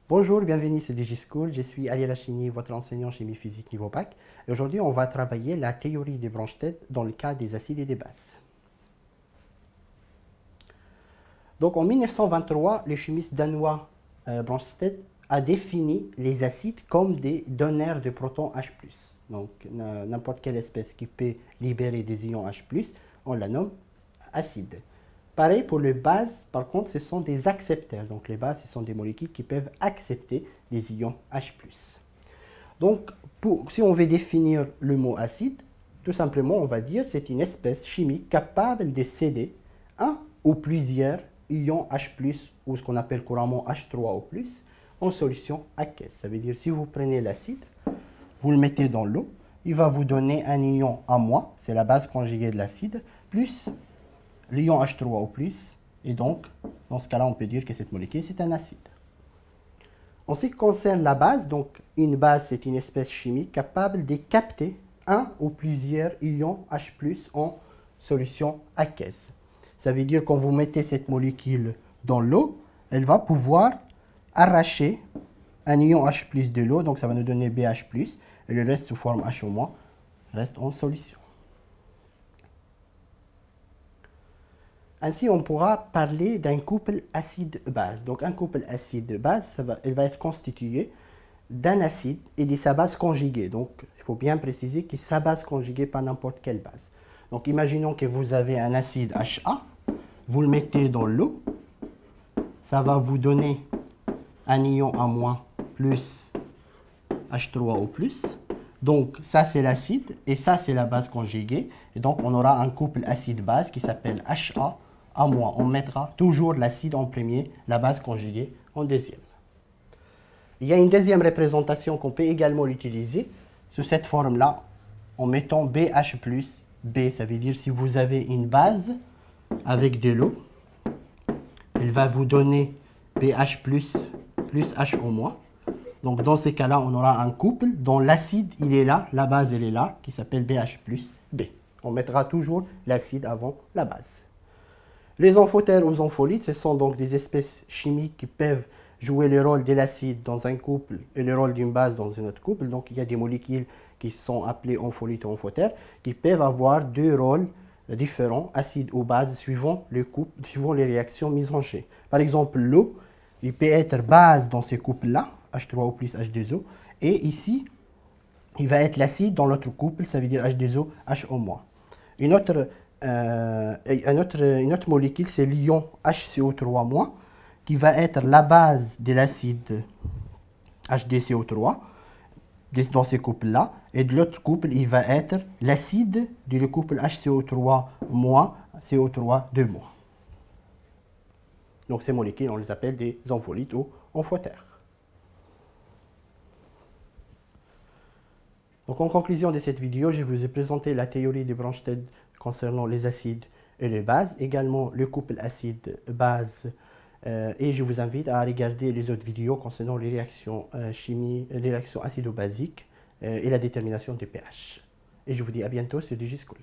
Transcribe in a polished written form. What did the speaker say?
Bonjour, bienvenue sur DigiSchool, je suis Ali Lachini, votre enseignant chimie physique niveau bac. Et aujourd'hui, on va travailler la théorie des Bronsted dans le cas des acides et des bases. Donc en 1923, le chimiste danois Bronsted a défini les acides comme des donneurs de protons H+. Donc n'importe quelle espèce qui peut libérer des ions H+, on la nomme acide. Pareil pour les bases, par contre, ce sont des accepteurs. Donc les bases, ce sont des molécules qui peuvent accepter les ions H+. Donc si on veut définir le mot acide, tout simplement, on va dire que c'est une espèce chimique capable de céder un ou plusieurs ions H+, ou ce qu'on appelle couramment H3O+, en solution aqueuse. Ça veut dire si vous prenez l'acide, vous le mettez dans l'eau, il va vous donner un ion A-, c'est la base conjuguée de l'acide, plus l'ion H3O+, et donc, dans ce cas-là, on peut dire que cette molécule, c'est un acide. En ce qui concerne la base, donc une base, c'est une espèce chimique capable de capter un ou plusieurs ions H+, en solution aqueuse. Ça veut dire quand vous mettez cette molécule dans l'eau, elle va pouvoir arracher un ion H+ de l'eau, donc ça va nous donner BH+, et le reste sous forme H- reste en solution. Ainsi, on pourra parler d'un couple acide-base. Donc, un couple acide-base, elle va être constitué d'un acide et de sa base conjuguée. Donc, il faut bien préciser que sa base conjuguée, pas n'importe quelle base. Donc, imaginons que vous avez un acide HA, vous le mettez dans l'eau, ça va vous donner un ion A- plus H3O+. Donc, ça, c'est l'acide et ça, c'est la base conjuguée. Et donc, on aura un couple acide-base qui s'appelle HA. On mettra toujours l'acide en premier, la base conjuguée en deuxième. Il y a une deuxième représentation qu'on peut également l'utiliser sous cette forme-là, en mettant BH+, B, ça veut dire si vous avez une base avec de l'eau, elle va vous donner BH+, plus HO-. Donc dans ces cas-là, on aura un couple dont l'acide, il est là, la base, elle est là, qui s'appelle BH+, B. On mettra toujours l'acide avant la base. Les amphotères ou ampholites, ce sont donc des espèces chimiques qui peuvent jouer le rôle de l'acide dans un couple et le rôle d'une base dans un autre couple. Donc il y a des molécules qui sont appelées ampholites ou amphotères qui peuvent avoir deux rôles différents, acide ou base, suivant le couple, suivant les réactions mises en jeu. Par exemple, l'eau, il peut être base dans ces couples-là, H3O plus H2O, et ici, il va être l'acide dans l'autre couple, ça veut dire H2O, HO-. Une autre molécule, c'est l'ion HCO3-, qui va être la base de l'acide H2CO3 dans ces couples-là. Et de l'autre couple, il va être l'acide du couple HCO3-, CO3-2-. Donc ces molécules, on les appelle des ampholites ou amphotères. Donc en conclusion de cette vidéo, je vous ai présenté la théorie de Bronsted concernant les acides et les bases, également le couple acide-base, et je vous invite à regarder les autres vidéos concernant les réactions les réactions acido-basiques et la détermination du pH. Et je vous dis à bientôt sur DigiSchool.